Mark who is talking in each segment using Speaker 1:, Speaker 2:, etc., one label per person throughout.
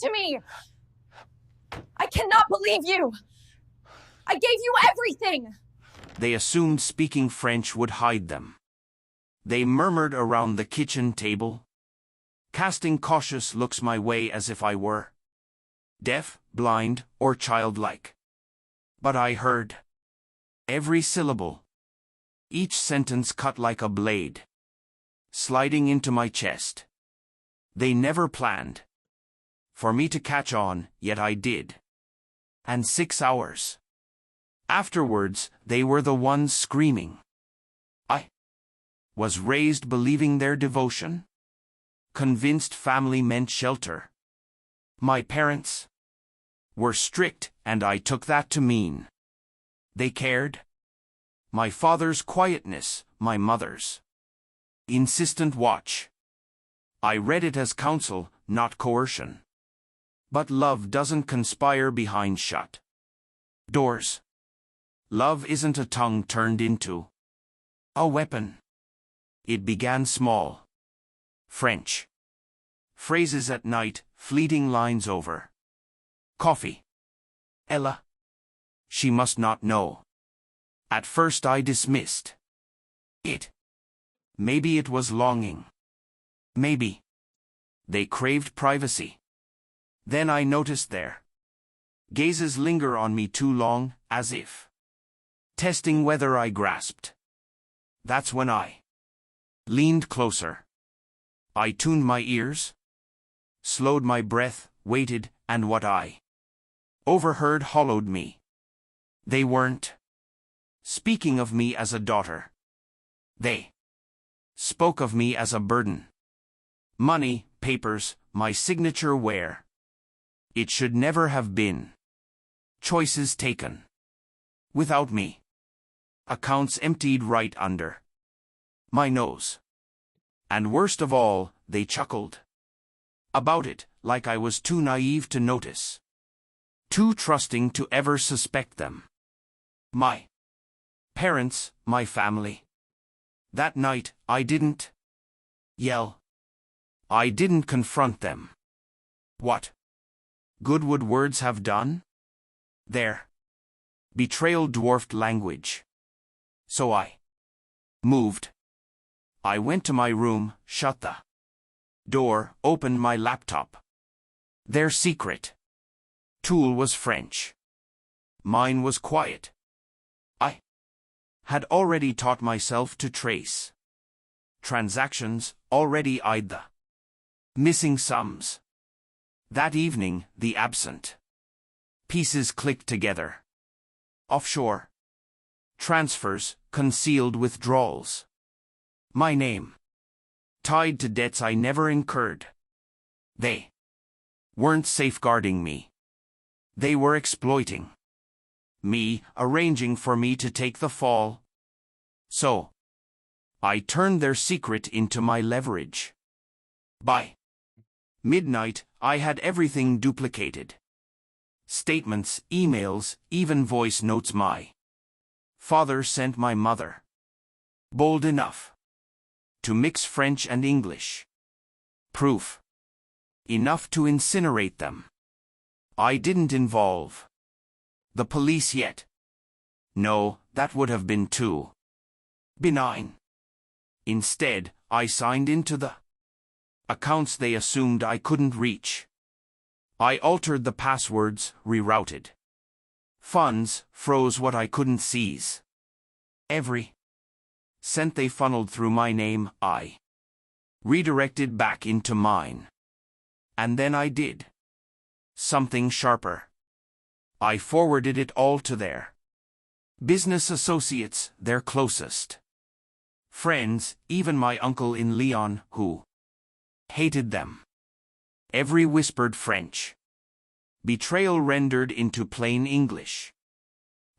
Speaker 1: to me! I cannot believe you! I gave you everything!
Speaker 2: They assumed speaking French would hide them. They murmured around the kitchen table, casting cautious looks my way as if I were deaf, blind, or childlike. But I heard every syllable, each sentence cut like a blade, sliding into my chest. They never planned for me to catch on, yet I did. And 6 hours afterwards, they were the ones screaming. I was raised believing their devotion, convinced family meant shelter. My parents were strict, and I took that to mean they cared. My father's quietness, my mother's insistent watch. I read it as counsel, not coercion. But love doesn't conspire behind shut doors. Love isn't a tongue turned into a weapon. It began small. French phrases at night, fleeting lines over coffee. Ella. She must not know. At first I dismissed it. Maybe it was longing. Maybe they craved privacy. Then I noticed their gazes linger on me too long, as if testing whether I grasped. That's when I leaned closer. I tuned my ears, slowed my breath, waited, and what I overheard hollowed me. They weren't speaking of me as a daughter. They spoke of me as a burden. Money, papers, my signature where it should never have been. Choices taken without me. Accounts emptied right under my nose. And worst of all, they chuckled about it, like I was too naive to notice, too trusting to ever suspect them. My parents, my family. That night, I didn't yell. I didn't confront them. What good would words have done? Their betrayal dwarfed language. So I moved. I went to my room, shut the door, opened my laptop. Their secret tool was French. Mine was quiet. I had already taught myself to trace transactions, already eyed the missing sums. That evening, the absent pieces clicked together. Offshore transfers, concealed withdrawals. My name tied to debts I never incurred. They weren't safeguarding me. They were exploiting me, arranging for me to take the fall. So I turned their secret into my leverage. By midnight, I had everything duplicated. Statements, emails, even voice notes my father sent my mother. Bold enough to mix French and English. Proof enough to incinerate them. I didn't involve the police yet. No, that would have been too benign. Instead, I signed into the accounts they assumed I couldn't reach. I altered the passwords, rerouted funds, froze what I couldn't seize. Every cent they funneled through my name, I redirected back into mine. And then I did something sharper. I forwarded it all to their business associates, their closest friends, even my uncle in Lyon, who hated them. Every whispered French betrayal rendered into plain English,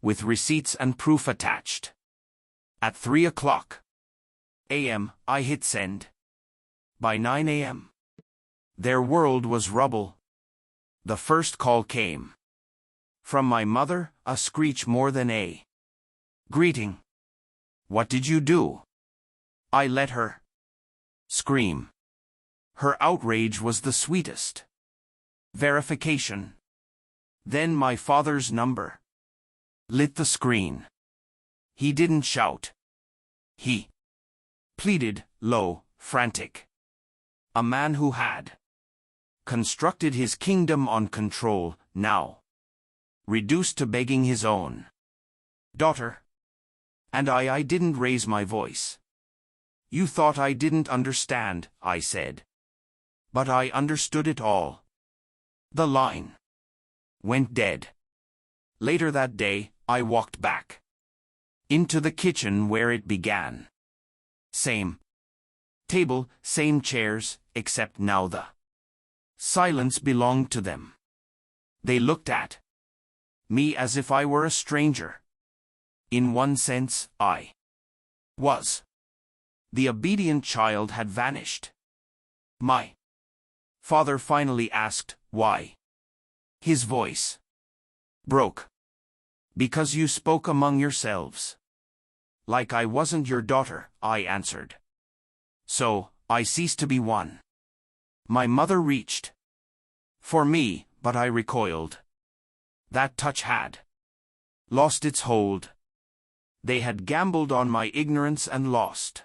Speaker 2: with receipts and proof attached. At 3:00 a.m., I hit send. By 9 a.m., their world was rubble. The first call came from my mother, a screech more than a greeting. What did you do? I let her scream. Her outrage was the sweetest Verification. Then my father's number. Lit the screen. He didn't shout. He pleaded, low, frantic. A man who had constructed his kingdom on control, now reduced to begging his own daughter. And I didn't raise my voice. You thought I didn't understand, I said. But I understood it all. The line went dead. Later that day, I walked back into the kitchen where it began. Same table, same chairs, except now the silence belonged to them. They looked at me as if I were a stranger. In one sense, I was. The obedient child had vanished. My father finally asked, why? His voice broke. Because you spoke among yourselves. Like I wasn't your daughter, I answered. So, I ceased to be one. My mother reached for me, but I recoiled. That touch had lost its hold. They had gambled on my ignorance and lost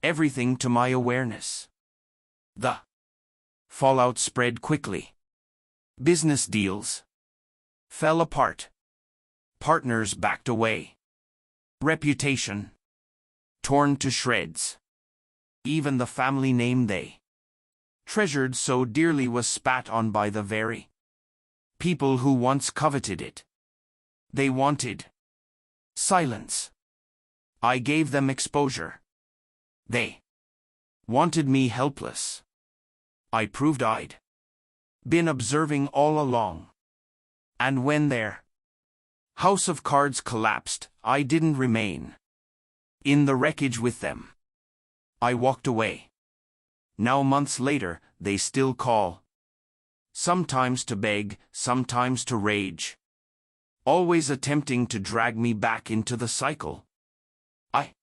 Speaker 2: everything to my awareness. The fallout spread quickly. Business deals fell apart. Partners backed away. Reputation torn to shreds. Even the family name they treasured so dearly was spat on by the very people who once coveted it. They wanted silence. I gave them exposure. They wanted me helpless. I proved I'd been observing all along. And when their house of cards collapsed, I didn't remain in the wreckage with them. I walked away. Now months later, they still call. Sometimes to beg, sometimes to rage. Always attempting to drag me back into the cycle. I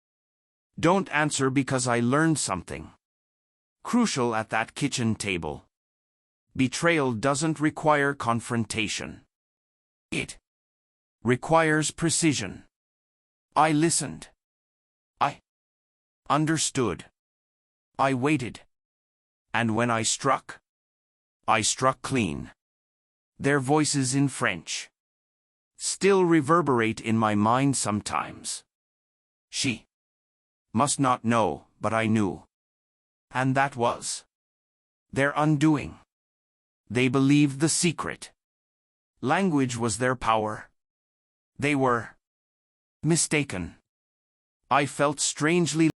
Speaker 2: don't answer because I learned something crucial at that kitchen table. Betrayal doesn't require confrontation. It requires precision. I listened. I understood. I waited. And when I struck clean. Their voices in French still reverberate in my mind sometimes. She must not know, but I knew. And that was their undoing. They believed the secret. Language was their power. They were mistaken. I felt strangely